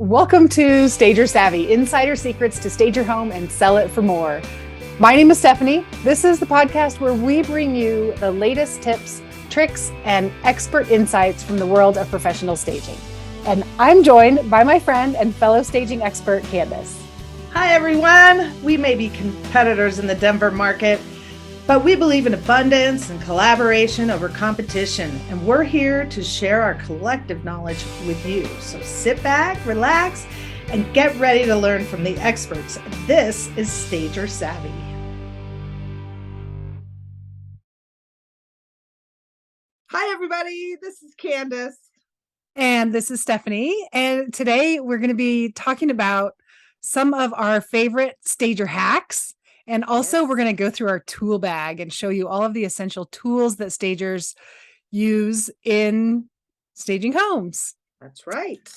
Welcome to Stager Savvy, insider secrets to stage your home and sell it for more. My name is Stephanie. This is the podcast where we bring you the latest tips, tricks, and expert insights from the world of professional staging. And I'm joined by my friend and fellow staging expert, Kandice. Hi, everyone. We may be competitors in the Denver market, but we believe in abundance and collaboration over competition, and we're here to share our collective knowledge with you. So sit back, relax, and get ready to learn from the experts. This is Stager Savvy. Hi, everybody. This is Kandice. And this is Stephanie. And today we're going to be talking about some of our favorite stager hacks. And also we're going to go through our tool bag and show you all of the essential tools that stagers use in staging homes. That's right.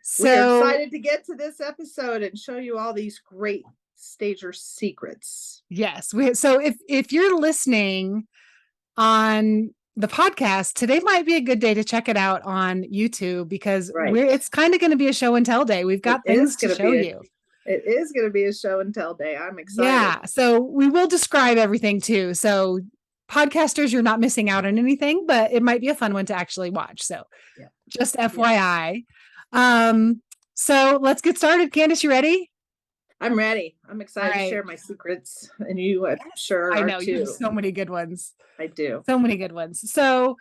So we're excited to get to this episode and show you all these great stager secrets. Yes. So if you're listening on the podcast, today might be a good day to check it out on YouTube because it's kind of going to be a show and tell day. We've got things to show you. It is going to be a show and tell day. I'm excited. Yeah. So we will describe everything too. So podcasters, you're not missing out on anything, but it might be a fun one to actually watch. So just FYI. So let's get started. Candice, you ready? I'm ready. I'm excited to share my secrets, and you, I'm sure, I know are too. You have so many good ones. I do. So many good ones. So,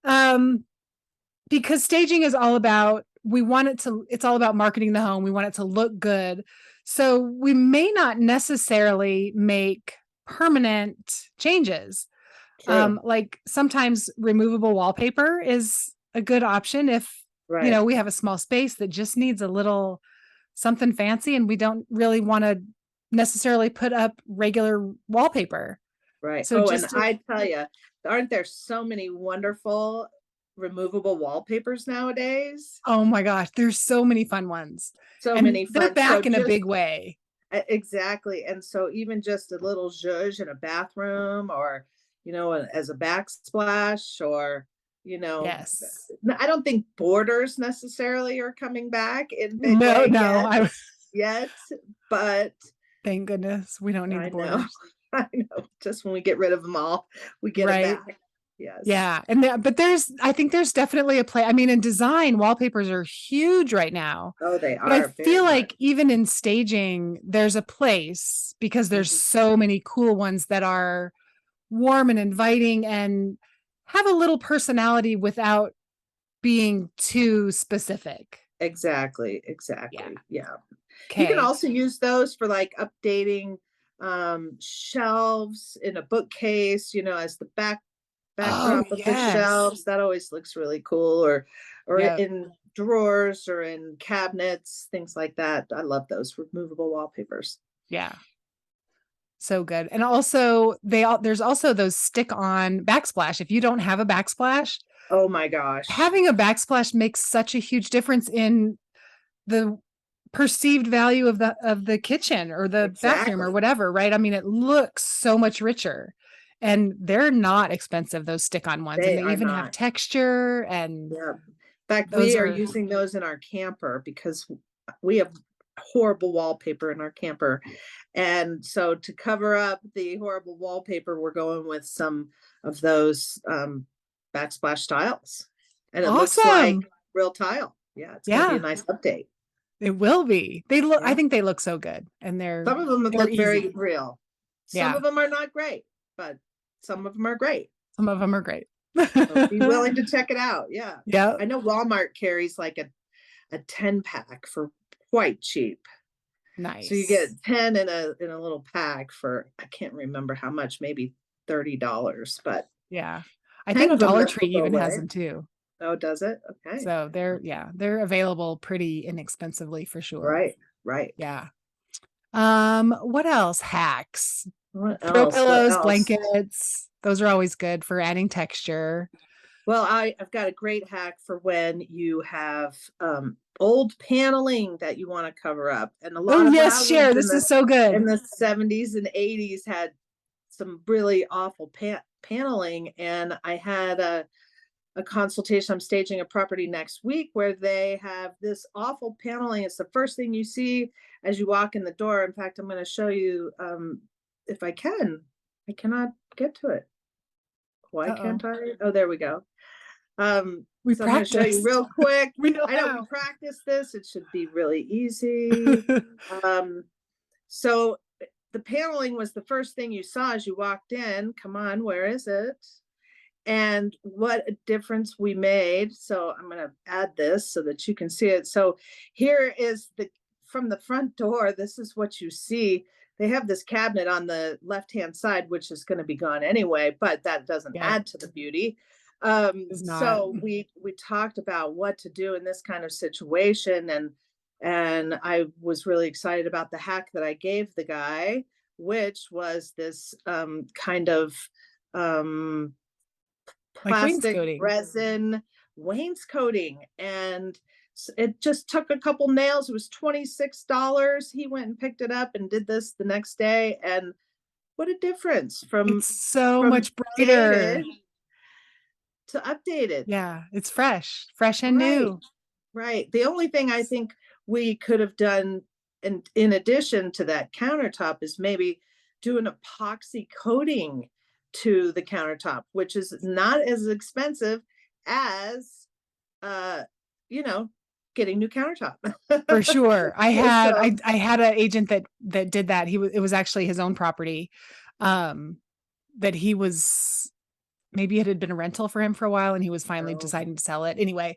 because staging is all about, it's all about marketing the home. We want it to look good. So we may not necessarily make permanent changes. Like sometimes removable wallpaper is a good option if, we have a small space that just needs a little something fancy and we don't really want to necessarily put up regular wallpaper. Right. So and I tell you, aren't there so many wonderful removable wallpapers nowadays? Oh my gosh, there's so many fun ones. They're back in a big way. Exactly. And so even just a little zhuzh in a bathroom or, as a backsplash or, yes. I don't think borders necessarily are coming back in big way yet, but thank goodness we don't need borders. I know. Just when we get rid of them all, we get it back. Yes. Yeah. But I think there's definitely a play. I mean, in design, wallpapers are huge right now. Oh, they are. But I feel like even in staging, there's a place because there's so many cool ones that are warm and inviting and have a little personality without being too specific. Exactly. Yeah. Okay. You can also use those for like updating shelves in a bookcase, as the backdrop of the shelves. That always looks really cool, or in drawers or in cabinets, things like that. I love those removable wallpapers. Yeah. So good. And also there's also those stick-on backsplash. If you don't have a backsplash, oh my gosh, having a backsplash makes such a huge difference in the perceived value of the kitchen or the bathroom or whatever, right? I mean, it looks so much richer. And they're not expensive, those stick-on ones. And they even have texture and in fact, we are using those in our camper because we have horrible wallpaper in our camper. And so to cover up the horrible wallpaper, we're going with some of those backsplash tiles. And it looks like real tile. Yeah, it's gonna be a nice update. It will be. I think they look so good. And some of them look very real. Some of them are not great, but some of them are great. Some of them are great. So be willing to check it out. Yeah. Yeah. I know Walmart carries like a 10 pack for quite cheap. Nice. So you get 10 in a little pack for, I can't remember how much, maybe $30, but yeah. I think Dollar Tree even has them too. Oh, does it? Okay. So they're available pretty inexpensively for sure. Right. Yeah. What else? Hacks. Throw pillows, blankets. Those are always good for adding texture. Well, I've got a great hack for when you have old paneling that you want to cover up. And a lot of share. This is so good. In the 70s and 80s had some really awful paneling. And I had a consultation. I'm staging a property next week where they have this awful paneling. It's the first thing you see as you walk in the door. In fact, I'm going to show you if I can. I cannot get to it. Why Uh-oh. can't I? Oh, there we go. We So I'm going to show you practiced. real quick. We know I know how. we practiced this. It should be really easy. So the paneling was the first thing you saw as you walked in. Come on, where is it? And what a difference we made. So I'm going to add this so that you can see it. So here is from the front door, this is what you see. They have this cabinet on the left-hand side, which is going to be gone anyway, but that doesn't Yeah, add to the beauty. it's not. So we talked about what to do in this kind of situation, and I was really excited about the hack that I gave the guy, which was this kind of Like plastic wainscoting. resin wainscoting, and it just took a couple nails. It was $26. He went and picked it up and did this the next day, and what a difference from It's so much brighter. dated to updated. Yeah, it's fresh and Right, new. right. The only thing I think we could have done in addition to that countertop is maybe do an epoxy coating to the countertop, which is not as expensive as you know, getting new countertop. For sure. So, I had an agent that did that. It was actually his own property. That he was, maybe it had been a rental for him for a while and he was finally oh, deciding to sell it. Anyway,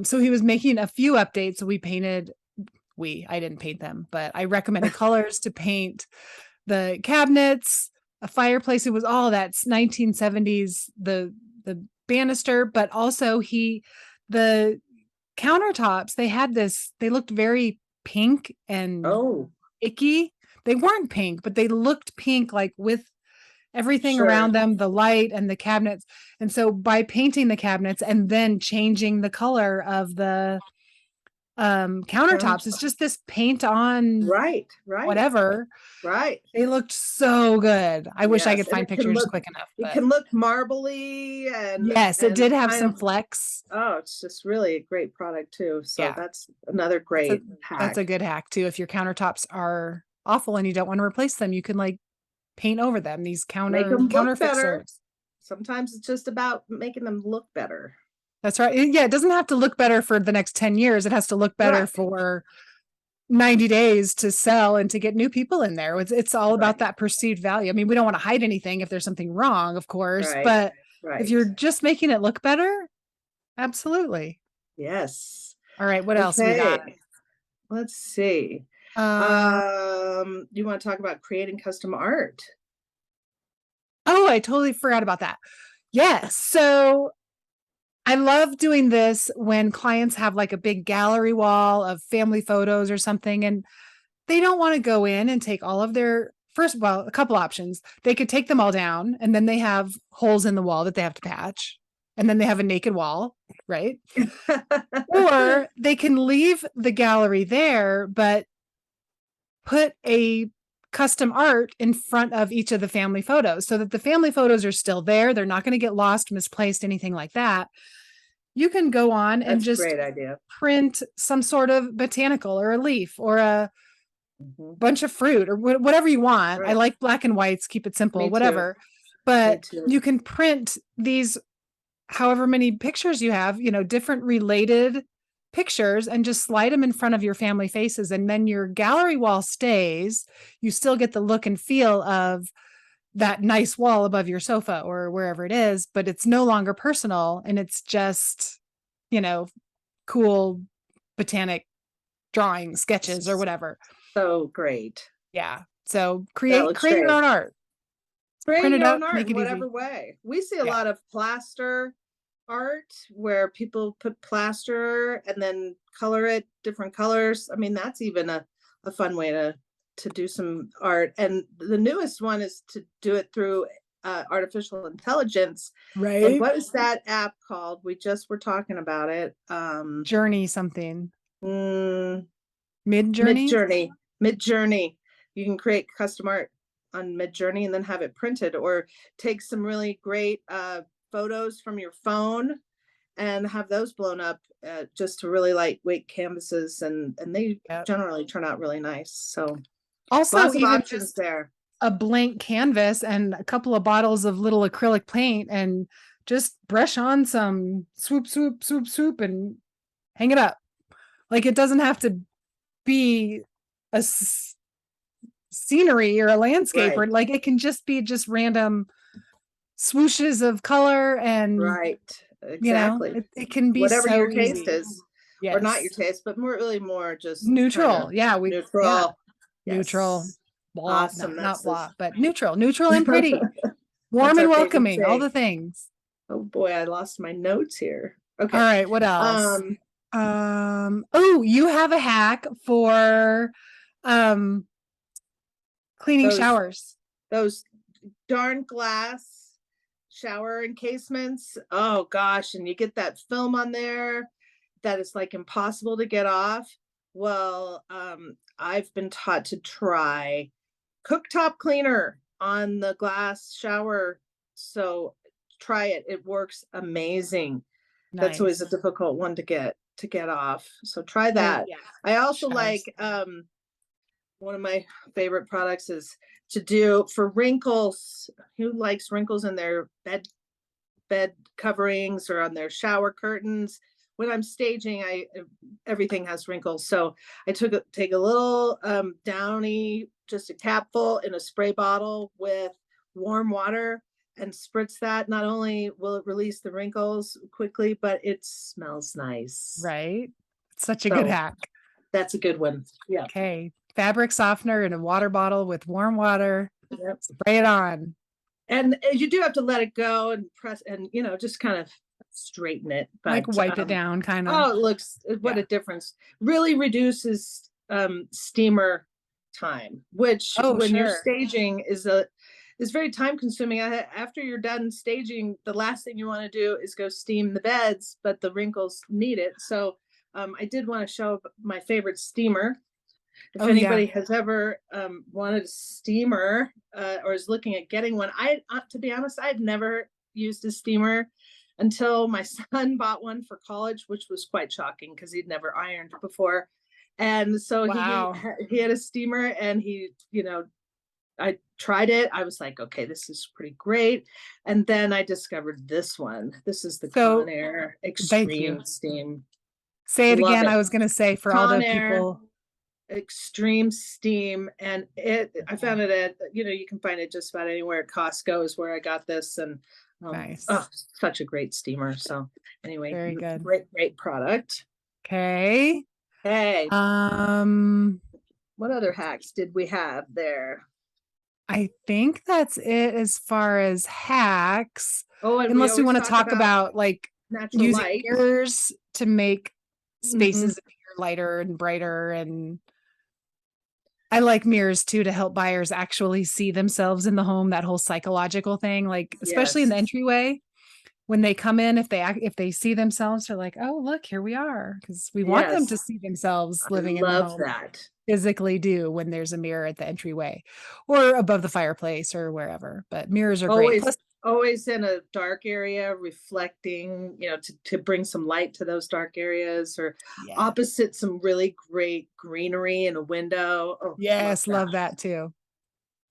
so he was making a few updates. So I didn't paint them, but I recommended colors to paint the cabinets, a fireplace. It was all that's 1970s, the banister, but also the countertops, they looked very pink and oh, icky. They weren't pink, but they looked pink, like with everything sure. around them, the light and the cabinets. And so by painting the cabinets and then changing the color of the countertops, it's Countertop. just this paint on Right, right, whatever. right. They looked so good. I wish I Yes, could and find pictures quick enough, it but can look marbly yes, it and did have kind some of, flex. oh, it's just really a great product too. So Yeah, that's another that's a great that's hack. a good hack too. If your countertops are awful and you don't want to replace them, you can like paint over them. These Make them counter look better. fixers. Sometimes it's just about making them look better. That's right. Yeah, it doesn't have to look better for the next 10 years. It has to look better Right, for 90 days to sell and to get new people in there. It's all about right, that perceived value. I mean, we don't want to hide anything if there's something wrong, of course, right, but if right. you're just making it look better, absolutely. Yes. All right, what else we got? Okay. Let's see. Uh, You want to talk about creating custom art? oh, I totally forgot about that. Yes. So I love doing this when clients have like a big gallery wall of family photos or something, and they don't want to go in and take all of their first, well, a couple options. They could take them all down and then they have holes in the wall that they have to patch. And then they have a naked wall, right? Or they can leave the gallery there, but put a custom art in front of each of the family photos so that the family photos are still there. They're not going to get lost, misplaced, anything like that. You can go on and That's a just great idea. print some sort of botanical or a leaf or a Mhm. bunch of fruit or whatever you want. I Right. like black and whites, keep it simple, Me too. whatever. Me But too. you can print these however many pictures you have, different related pictures and just slide them in front of your family faces. And then your gallery wall stays. You still get the look and feel of that nice wall above your sofa or wherever it is, but it's no longer personal and it's just, you know, cool botanic drawing sketches or whatever. So great. Yeah. So That create looks your great. own art. Create Print it your up, own art make in it easy. whatever way. We see a Yeah. lot of plaster art where people put plaster and then color it different colors. I mean, that's even a fun way to do some art. And the newest one is to do it through artificial intelligence. And Right. what is that app called? We just were talking about it. Journey something. Mm, Mid journey. Midjourney. Midjourney. You can create custom art on Midjourney and then have it printed, or take some really great photos from your phone and have those blown up just to really lightweight canvases, and they generally turn out really nice. So also lots of even options just there. a blank canvas and a couple of bottles of little acrylic paint and just brush on some swoop, swoop, swoop, swoop and hang it up. Like it doesn't have to be a scenery or a landscape, or like it can just be just random swooshes of color and exactly. You know, it can be whatever so your easy. taste is, or not your taste, but more just neutral. neutral. Neutral. Blah, Awesome. not blah, but neutral and pretty, warm and welcoming, all the things. Oh boy, I lost my notes here. Okay. All right, what else? Oh, you have a hack for cleaning showers. Those darn glass shower encasements. Oh gosh, and you get that film on there that is like impossible to get off. Well, I've been taught to try cooktop cleaner on the glass shower. So try it. It works amazing. Nice. That's always a difficult one to get off. So try that. Yeah. I also like one of my favorite products is to do for wrinkles. Who likes wrinkles in their bed coverings or on their shower curtains? When I'm staging, everything has wrinkles. So I take a little Downy, just a capful in a spray bottle with warm water and spritz that. Not only will it release the wrinkles quickly, but it smells nice. Right. Such a good hack. That's a good one. Yeah. Okay. Fabric softener in a water bottle with warm water. Yep. Spray it on. And you do have to let it go and press and, just kind of straighten it. But, like wipe it down kind of. Oh, it looks, what a difference. Really reduces steamer time, which when you're staging is very time consuming. After you're done staging, the last thing you want to do is go steam the beds, but the wrinkles need it. So I did want to show my favorite steamer. If anybody has ever wanted a steamer or is looking at getting one, to be honest, I'd never used a steamer until my son bought one for college, which was quite shocking because he'd never ironed before. And so he had a steamer, and I tried it. I was like, okay, this is pretty great. And then I discovered this one. This is the Conair Extreme Steam. Say it again. I was going to say for all the people. Extreme Steam, and I found it at you can find it just about anywhere. At Costco is where I got this, and nice. Such a great steamer. So anyway, very good, great product. Okay. Hey, what other hacks did we have there? I think that's it as far as hacks. Unless we want to talk about like using light. Mirrors to make spaces appear lighter and brighter, and I like mirrors too to help buyers actually see themselves in the home. That whole psychological thing, like especially in the entryway, when they come in, if they see themselves, they're like, "Oh, look, here we are," because we want them to see themselves living in the home. That physically do when there's a mirror at the entryway or above the fireplace or wherever. But mirrors are great. Plus, always in a dark area, reflecting, to bring some light to those dark areas, or opposite some really great greenery in a window. Oh, yes, love that too.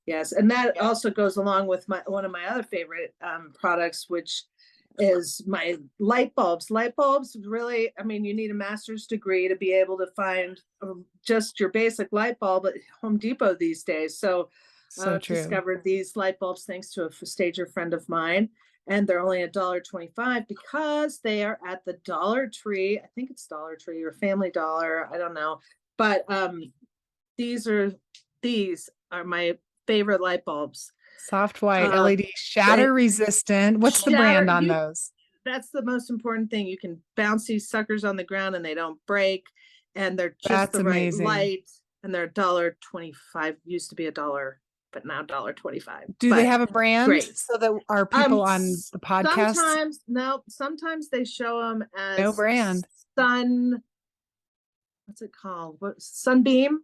Yes, and that also goes along with one of my other favorite products, which is my light bulbs. Light bulbs, really, you need a master's degree to be able to find just your basic light bulb at Home Depot these days. So discovered these light bulbs thanks to a stager friend of mine, and they're only $1.25 because they are at the Dollar Tree. I think it's Dollar Tree or Family Dollar. I don't know, but these are my favorite light bulbs. Soft white LED, shatter resistant. What's the brand on those? That's the most important thing. You can bounce these suckers on the ground and they don't break, and they're just the right light. And they're $1.25. Used to be $1, but now $1.25. Do they have a brand so that our people on the podcast? Sometimes they show them as no brand. What's it called? Sunbeam.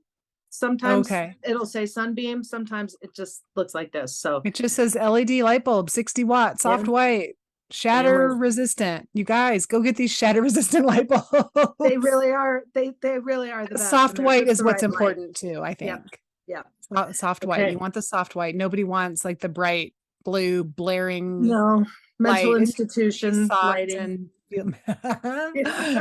Sometimes it'll say Sunbeam. Sometimes it just looks like this. So it just says LED light bulb, 60 watt, soft white. shatter resistant. You guys go get these shatter resistant light bulbs. They really are. They really are the best. Soft white is what's important too, I think. Yeah. Soft white. You want the soft white. Nobody wants like the bright blue blaring. No, mental light. institution lighting.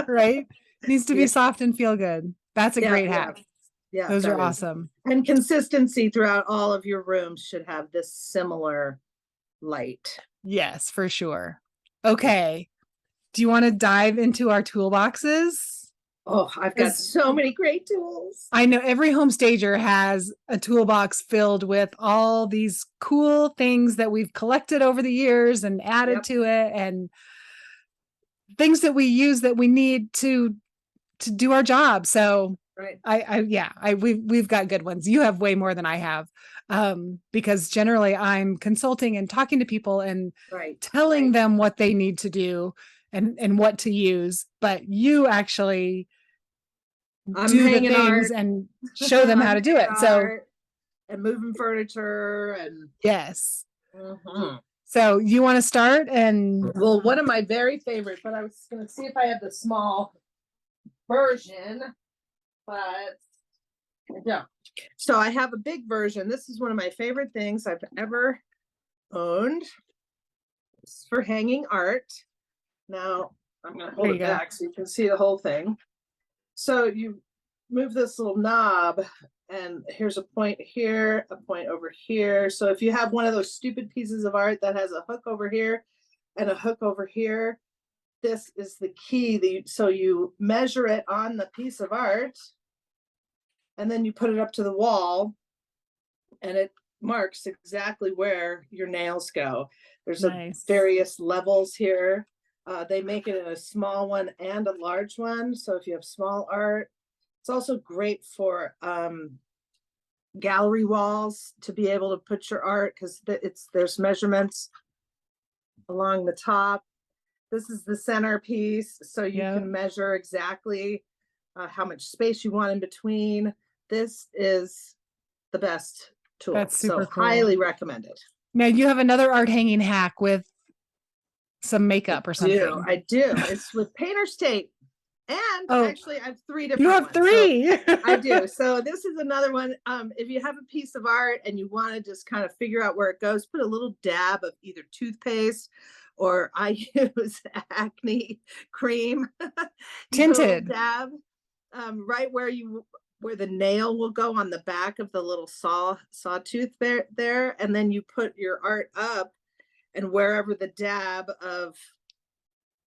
Right? Needs to be soft and feel good. That's a great hack. Yeah, those are awesome. And consistency throughout all of your rooms should have this similar light. Yes, for sure. Okay. Do you want to dive into our toolboxes? Oh, I've got so many great tools. I know every home stager has a toolbox filled with all these cool things that we've collected over the years and added to it, and things that we use that we need to do our job. So we've got good ones. You have way more than I have. Because generally I'm consulting and talking to people and telling them what they need to do and what to use, but you actually do the things and show them how to do it. So, and moving furniture and yes. So you want to start? And well, one of my very favorite, but I was going to see if I have the small version, but I don't. So I have a big version. This is one of my favorite things I've ever owned. It's for hanging art. Now I'm going to hold it back so you can see the whole thing. So you move this little knob, and here's a point here, a point over here. So if you have one of those stupid pieces of art that has a hook over here and a hook over here, this is the key. So you measure it on the piece of art, and then you put it up to the wall, and it marks exactly where your nails go. There's various levels here. They make it in a small one and a large one. So if you have small art, it's also great for gallery walls to be able to put your art, because there's measurements along the top. This is the centerpiece, so you can measure exactly how much space you want in between. This is the best tool. That's super cool. Highly recommended. Now you have another art hanging hack with some makeup or something. I do. It's with painter's tape. And actually, I have 3 different. You have 3. So I do. So this is another one. If you have a piece of art and you want to just kind of figure out where it goes, put a little dab of either toothpaste, or I use acne cream. Tinted dab right where the nail will go on the back of the little sawtooth there, and then you put your art up, and wherever the dab of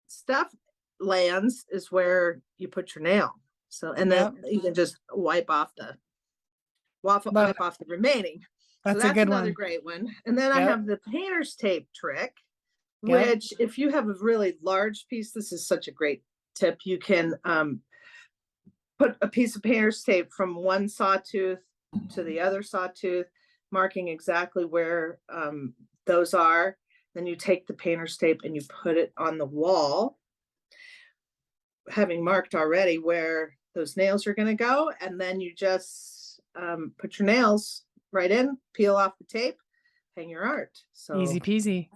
stuff lands is where you put your nail. So, and then you can just wipe off the remaining. That's so a good another one. Great one. And then I have the painter's tape trick, which if you have a really large piece, this is such a great tip. You can put a piece of painter's tape from one sawtooth to the other sawtooth, marking exactly where those are. Then you take the painter's tape and you put it on the wall, having marked already where those nails are going to go. And then you just put your nails right in, peel off the tape, hang your art. So easy peasy.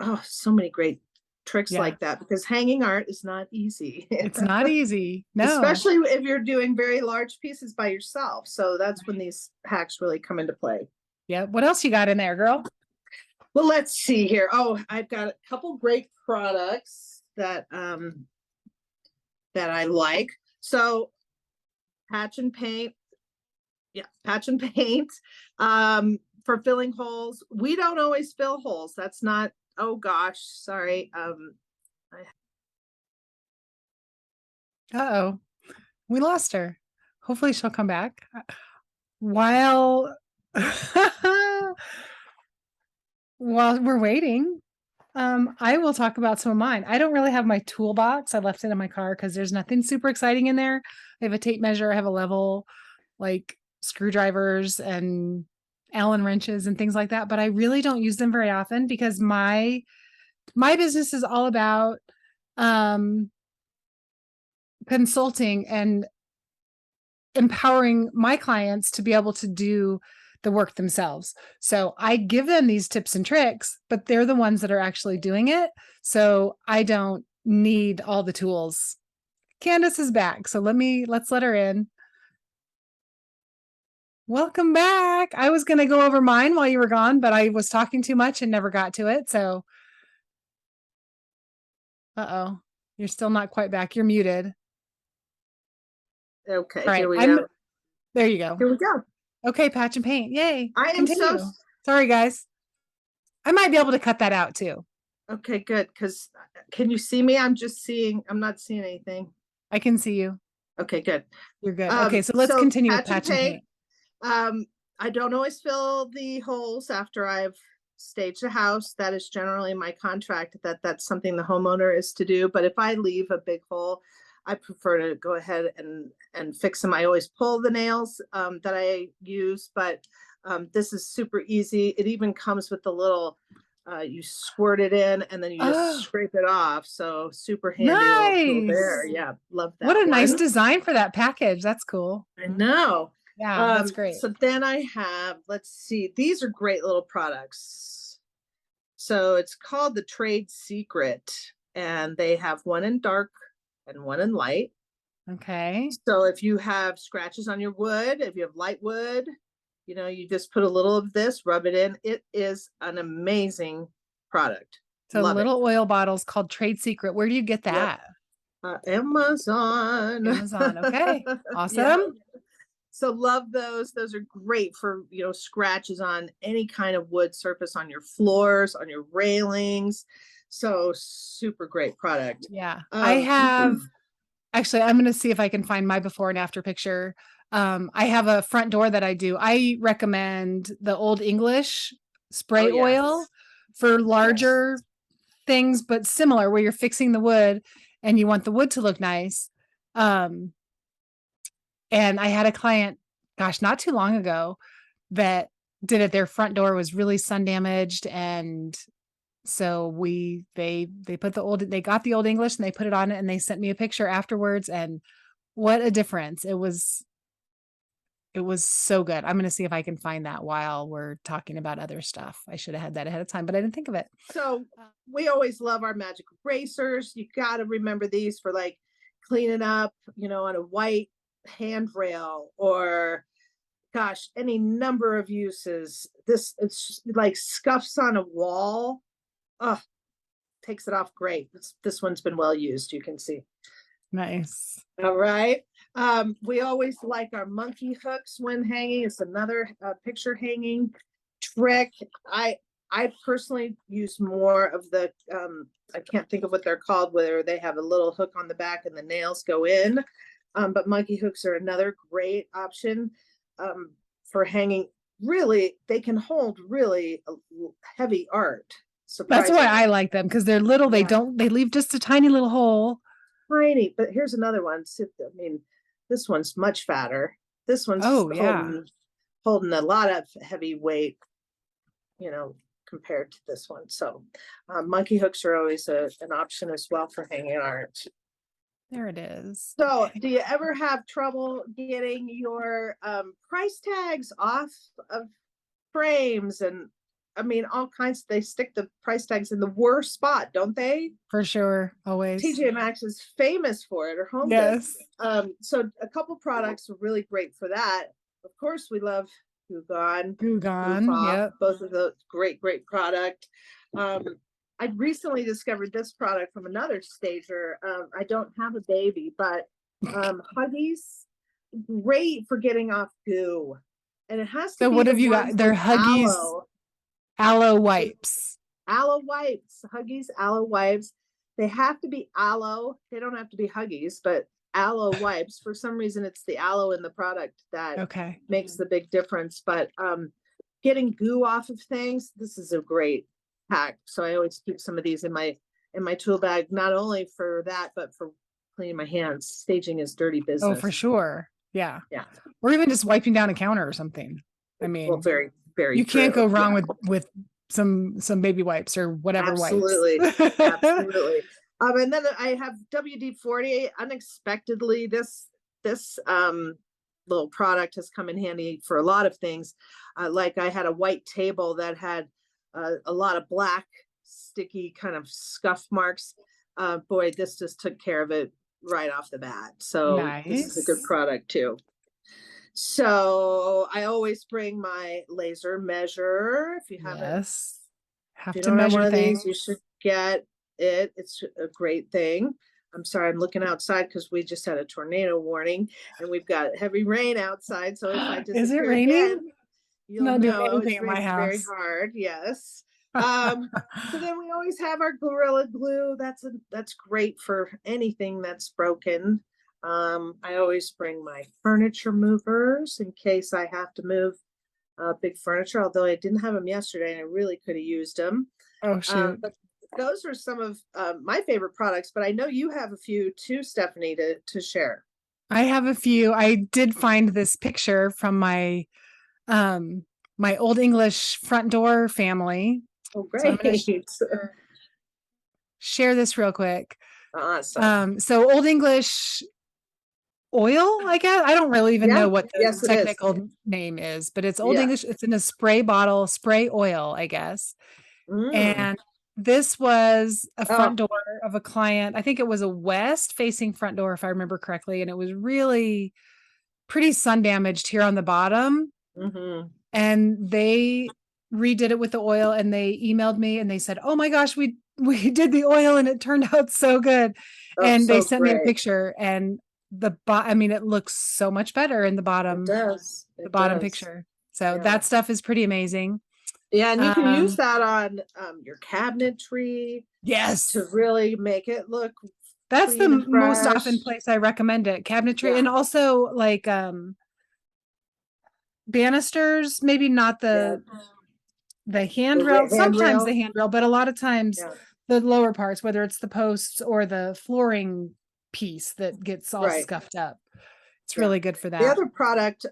Oh, so many great tricks like that, because hanging art is not easy. It's not easy. No. Especially if you're doing very large pieces by yourself. So that's when these hacks really come into play. Yeah. What else you got in there, girl? Well, let's see here. Oh, I've got a couple great products that I like. So patch and paint. Yeah, patch and paint. For filling holes. We don't always fill holes. That's not, oh gosh, sorry. Uh-oh. We lost her. Hopefully she'll come back. While we're waiting, I will talk about some of mine. I don't really have my toolbox. I left it in my car because there's nothing super exciting in there. I have a tape measure. I have a level, like screwdrivers and Allen wrenches and things like that. But I really don't use them very often because my business is all about consulting and empowering my clients to be able to do the work themselves. So I give them these tips and tricks, but they're the ones that are actually doing it. So I don't need all the tools. Candice is back. So let's let her in. Welcome back. I was going to go over mine while you were gone, but I was talking too much and never got to it. So, uh-oh, you're still not quite back. You're muted. Okay, all right, here we go. There you go. Here we go. Okay, patch and paint. Yay. I am so sorry, guys. I might be able to cut that out too. Okay, good. Because can you see me? I'm not seeing anything. I can see you. Okay, good. You're good. Okay, so let's continue with patch and paint. I don't always fill the holes after I've staged a house. That is generally my contract, that's something the homeowner is to do. But if I leave a big hole, I prefer to go ahead and fix them. I always pull the nails that I use, but this is super easy. It even comes with the little, you squirt it in and then you just scrape it off. So super handy little tool there. Yeah, love that. What a nice design for that package. That's cool. I know. Yeah, that's great. So then I have, let's see, these are great little products. So it's called the Trade Secret, and they have one in dark and one in light. Okay. So if you have scratches on your wood, if you have light wood, you just put a little of this, rub it in. It is an amazing product. So little oil bottles called Trade Secret. Where do you get that? Yep. Amazon. Okay. Awesome. Yeah. So love those. Those are great for, scratches on any kind of wood surface, on your floors, on your railings. So super great product. Yeah. I have, actually, I'm going to see if I can find my before and after picture. I have a front door that I do. I recommend the Old English spray oil for larger things, but similar, where you're fixing the wood and you want the wood to look nice. And I had a client, gosh, not too long ago, that did it. Their front door was really sun damaged. And so they got the Old English and they put it on it and they sent me a picture afterwards. And what a difference. It was so good. I'm going to see if I can find that while we're talking about other stuff. I should have had that ahead of time, but I didn't think of it. So we always love our magic erasers. You got to remember these for like cleaning up, on a white handrail, or gosh, any number of uses. It's like scuffs on a wall. Takes it off great. This one's been well used, you can see. Nice. All right. We always like our monkey hooks when hanging. It's another picture hanging trick. I personally use more of the I can't think of what they're called, where they have a little hook on the back and the nails go in. But monkey hooks are another great option for hanging. Really, they can hold really heavy art. That's why I like them, because they're little. They leave just a tiny little hole. Tiny, but here's another one. I mean, this one's much fatter. This one's holding a lot of heavy weight, compared to this one. So monkey hooks are always an option as well for hanging art. There it is. So do you ever have trouble getting your price tags off of frames? And I mean, all kinds, they stick the price tags in the worst spot, don't they? For sure. Always. TJ Maxx is famous for it, or Home Goods. So a couple products are really great for that. Of course, we love Goo Gone. Yep. Both of those great product. I recently discovered this product from another stager. I don't have a baby, but Huggies, great for getting off goo. And it has to be. So what have you got? They're Huggies aloe wipes. Aloe wipes. Huggies aloe wipes. They have to be aloe. They don't have to be Huggies, but aloe wipes. For some reason, it's the aloe in the product that makes the big difference. But getting goo off of things, this is a great hack. So I always keep some of these in my tool bag, not only for that, but for cleaning my hands. Staging is dirty business. Oh, for sure. Yeah. Or even just wiping down a counter or something. I mean, well, very you can't go wrong with some baby wipes or whatever wipes. Absolutely. And then I have WD-40. Unexpectedly, this little product has come in handy for a lot of things. Like I had a white table that had a lot of black sticky kind of scuff marks. Boy, this just took care of it right off the bat. So this is a good Nice. product too. So I always bring my laser measure. If you haven't, Yes. if Have you to don't have one measure of these, you things. should get it. It's a great thing. I'm sorry, I'm looking outside because we just had a tornado warning and we've got heavy rain outside. So if I Is it disappear raining? again, It's you'll not doing know anything it's in my raining very house. hard. Yes. So then we always have our Gorilla Glue. That's great for anything that's broken. I always bring my furniture movers in case I have to move big furniture, although I didn't have them yesterday and I really could have used them. Oh, shoot. But those are some of my favorite products, but I know you have a few too, Stephanie, to share. I have a few. I did find this picture from my old English front door family. Oh, So I'm going great. to share this real quick. Awesome. So Old English oil, I guess. I don't really even Yeah, know what the yes, it is. technical name is, but it's Old Yeah. English. It's in a spray bottle, spray oil, I guess. Mm. And this was a Oh, front door of a client. I think it was a west facing front door, if I remember correctly. And it was really pretty sun damaged here on the bottom. mm-hmm. And they redid it with the oil and they emailed me and they said, "Oh my gosh, we did the oil and it turned out so good." Oh, And they so sent me a great. picture and I mean, it looks so much better in the It bottom, does. the It bottom does. picture. So Yeah. that stuff is pretty amazing. Yeah, and you can use Um, that on your cabinetry to yes, really make it look that's the clean and most fresh. often place I recommend it. Cabinetry Yeah. and also like banisters, maybe not Yeah. the The handrail, sometimes the handrail. handrail, but a lot of times Yeah. the lower parts, whether it's the posts or the flooring piece that gets all Right. scuffed up. It's Yeah. really good for The that. other product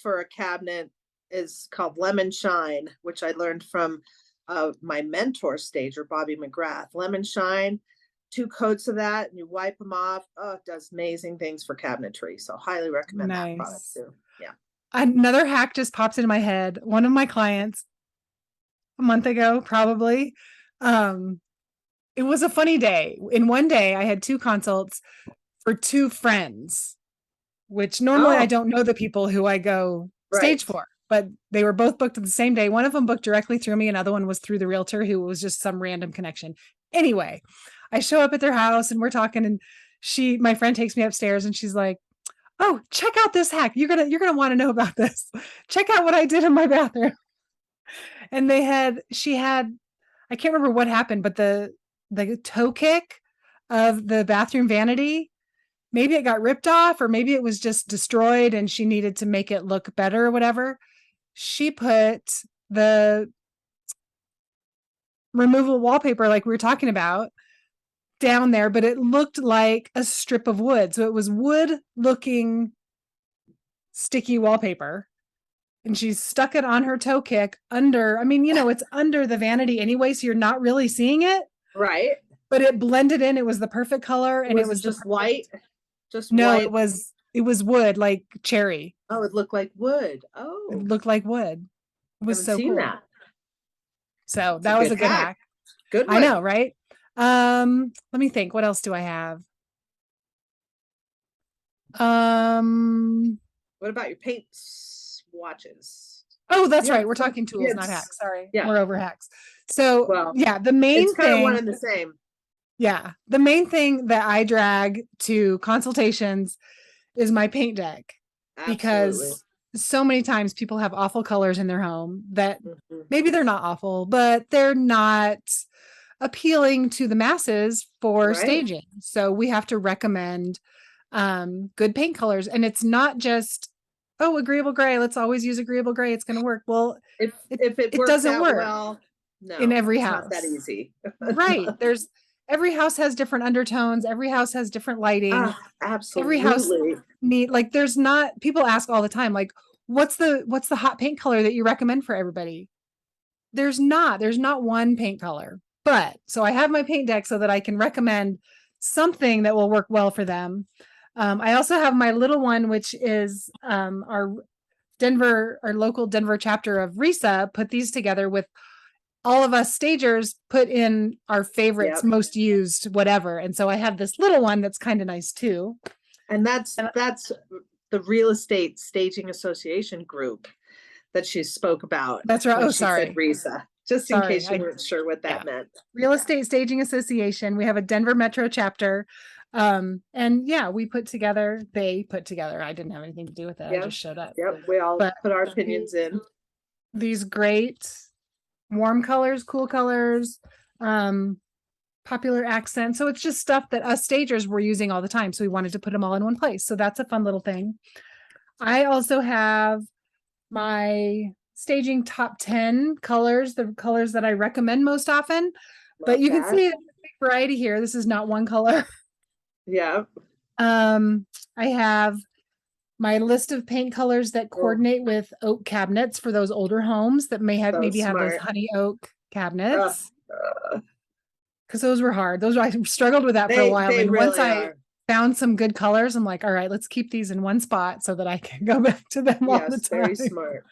for a cabinet is called Lemon Shine, which I learned from my mentor stager, Bobby McGrath. Lemon Shine, 2 coats of that, and you wipe them off. Oh, it does amazing things for cabinetry. So highly recommend that product Nice. too. Yeah. Another hack just pops into my head. One of my clients a month ago, probably, um, it was a funny day. In one day, I had 2 consults for 2 friends, which normally I Oh, don't know the people who I go stage right. for, but they were both booked the same day. One of them booked directly through me, another one was through the realtor who was just some random connection. Anyway, I show up at their house and we're talking and my friend takes me upstairs and she's like, "Oh, check out this hack. You're gonna want to know about this. Check out what I did in my bathroom." And she had, I can't remember what happened, but the toe kick of the bathroom vanity, maybe it got ripped off or maybe it was just destroyed and she needed to make it look better or whatever. She put the removable wallpaper, like we were talking about, down there, but it looked like a strip of wood. So it was wood looking sticky wallpaper. And she stuck it on her toe kick under, I mean, it's under the vanity anyway, so you're not really seeing it, Right. but it blended in. It was the perfect color and it Was it was the just perfect, white? Just no, white. it was wood, like cherry. Oh, it looked like wood. It Oh, looked like wood. It was haven't so seen cool. that. So It's a that was good a good hack. hack. Good I know, one. right? Let me think. What else do I have? Um, What about your paint swatches? oh, that's Yeah. right. We're talking tools, not Yes. hacks. Sorry. Yeah. We're over hacks. So Well, yeah, it's kind of one and the same. the main thing that I drag to consultations is my paint deck Absolutely. because so many times people have awful colors in their home that Mhm. maybe they're not awful, but they're not appealing to the masses for Right. staging. So we have to recommend good paint colors. And it's not just, oh, agreeable gray. Let's always use agreeable gray. It's going to work. Well, If it it works doesn't out work well, in no, every it's not that house. easy. Right. Every house has different undertones. Every house has different lighting. Ah, Every house absolutely. like there's not, people ask all the time, like, what's the hot paint color that you recommend for everybody? There's not one paint color, but so I have my paint deck so that I can recommend something that will work well for them. I also have my little one, which is our local Denver chapter of RISA put these together with all of us stagers put in our favorites, Yep. most used, whatever. And so I have this little one that's kind of nice too. And that's the Real Estate Staging Association group that she spoke about. That's right. When Oh, she said sorry. RISA, just in Sorry. case you weren't sure what that meant. Real Estate Staging Association. We have a Denver Metro chapter. And yeah, they put together. I didn't have anything to do with it. Yep. I just showed up. Yep. We all put our opinions in. These great warm colors, cool colors, popular accents. So it's just stuff that us stagers were using all the time. So we wanted to put them all in one place. So that's a fun little thing. I also have my staging top 10 colors, the colors that I recommend most often. But you can see a big variety here. This is not one color. Yeah. I have my list of paint colors that coordinate with oak cabinets for those older homes that may have have those honey oak cabinets. Because those were hard. I struggled with that for a while. And really once I found some good colors, I'm like, all right, let's keep these in one spot so that I can go back to them all the time. Very smart.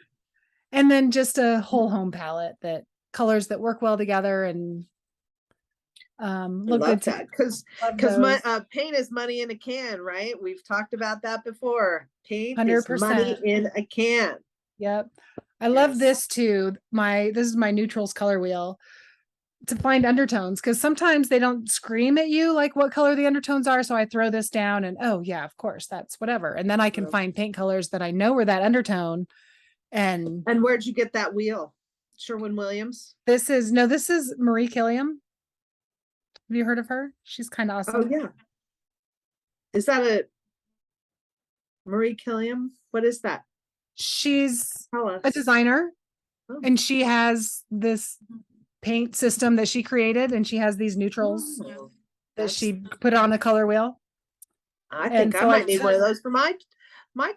And then just a whole home palette that colors that work well together and look good that because my paint is money in a can, right? We've talked about that before. Paint 100%. Is money in a can. Yep. I love this too. This is my neutrals color wheel to find undertones, because sometimes they don't scream at you like what color the undertones are. So I throw this down and oh yeah, of course, that's whatever. And then I can find paint colors that I know were that undertone. And where'd you get that wheel? Sherwin-Williams? This is Marie Killiam. Have you heard of her? She's kind of awesome. Oh yeah. Is that a Marie Killiam? What is that? She's a designer, and she has this paint system that she created, and she has these neutrals that she put on a color wheel. I think I might need one of those for my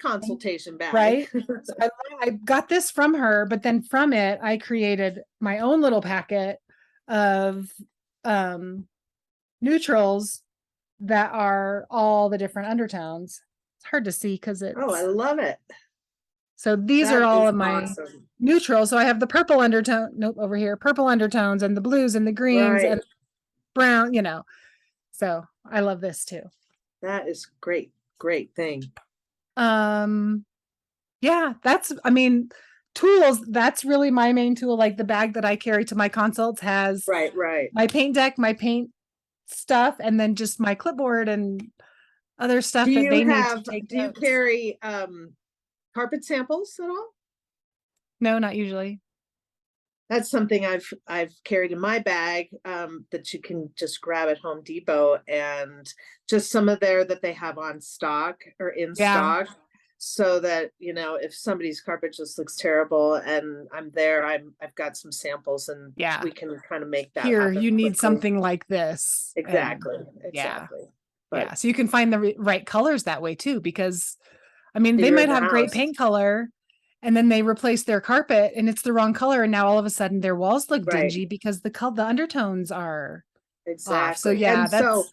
consultation bag. Right. So I got this from her, but then from it, I created my own little packet of neutrals that are all the different undertones. It's hard to see because it's I love it. So these are all of my neutrals. So I have the purple undertone, over here, purple undertones, and the blues and the greens and brown, So I love this too. That is great. Great thing. Yeah, tools, that's really my main tool. Like the bag that I carry to my consults has my paint deck, my paint stuff, and then just my clipboard and other stuff that they need to take. Do you carry carpet samples at all? No, not usually. That's something I've carried in my bag that you can just grab at Home Depot, and just some of that they have on stock or in stock, so that if somebody's carpet just looks terrible and I'm there, I've got some samples, and we can kind of make that here. You need something like this. Exactly. But so you can find the right colors that way too, because they might have great paint color, and then they replace their carpet and it's the wrong color, and now all of a sudden their walls look dingy because the undertones are off. So so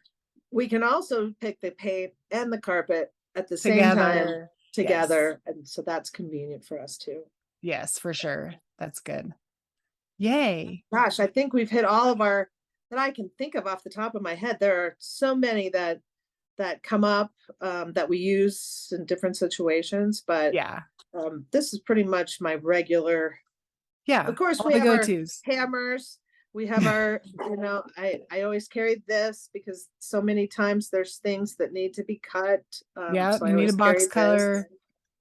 we can also pick the paint and the carpet at the same time together, and so that's convenient for us too. Yes, for sure. That's good. Yay. Gosh, I think we've hit all of our that I can think of off the top of my head. There are so many that come up that we use in different situations, but this is pretty much my regular. Of course, we have go-tos. Our hammers. We have our, I always carry this because so many times there's things that need to be cut. So you need a box cutter,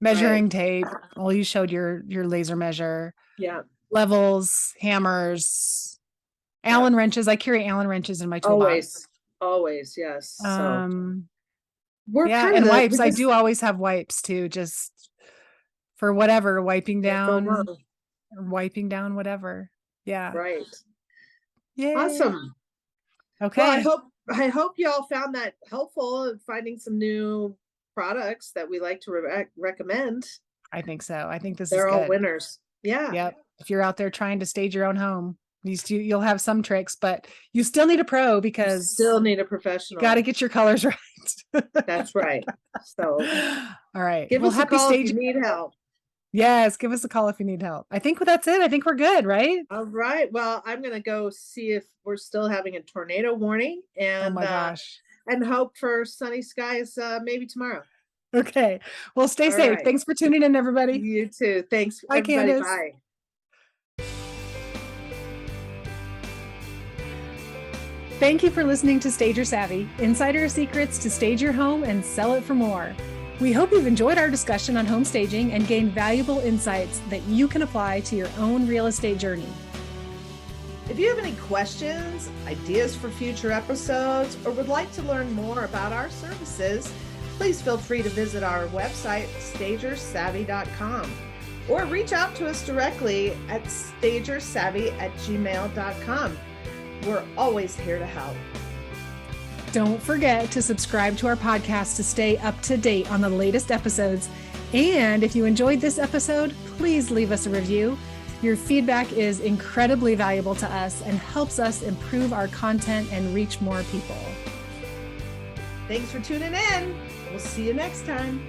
measuring tape. Well, you showed your laser measure. Levels, hammers, Allen wrenches. I carry Allen wrenches in my toolbox. Always, yes. And wipes. I do always have wipes too, just for whatever, wiping down, whatever. Yeah. Right. Yay. Awesome. Okay. Well, I hope you all found that helpful in finding some new products that we like to recommend. I think so. I think they're all winners. Yeah. Yep. If you're out there trying to stage your own home. You'll have some tricks, but you still need a pro because still need a you professional. got to get your colors right. That's right. So all right. give us a call if you need help. Yes, give us a call if you need help. I think that's it. I think we're good, right? All right. Well, I'm going to go see if we're still having a tornado warning and oh my gosh. And hope for sunny skies maybe tomorrow. Okay. Well, stay All safe. right. Thanks for tuning in, everybody. You too. Thanks, Bye, everybody. Kandice. Bye. Thank you for listening to Stager Savvy, insider secrets to stage your home and sell it for more. We hope you've enjoyed our discussion on home staging and gained valuable insights that you can apply to your own real estate journey. If you have any questions, ideas for future episodes, or would like to learn more about our services, please feel free to visit our website, stagersavvy.com, or reach out to us directly at stagersavvy@gmail.com. We're always here to help. Don't forget to subscribe to our podcast to stay up to date on the latest episodes. And if you enjoyed this episode, please leave us a review. Your feedback is incredibly valuable to us and helps us improve our content and reach more people. Thanks for tuning in. We'll see you next time.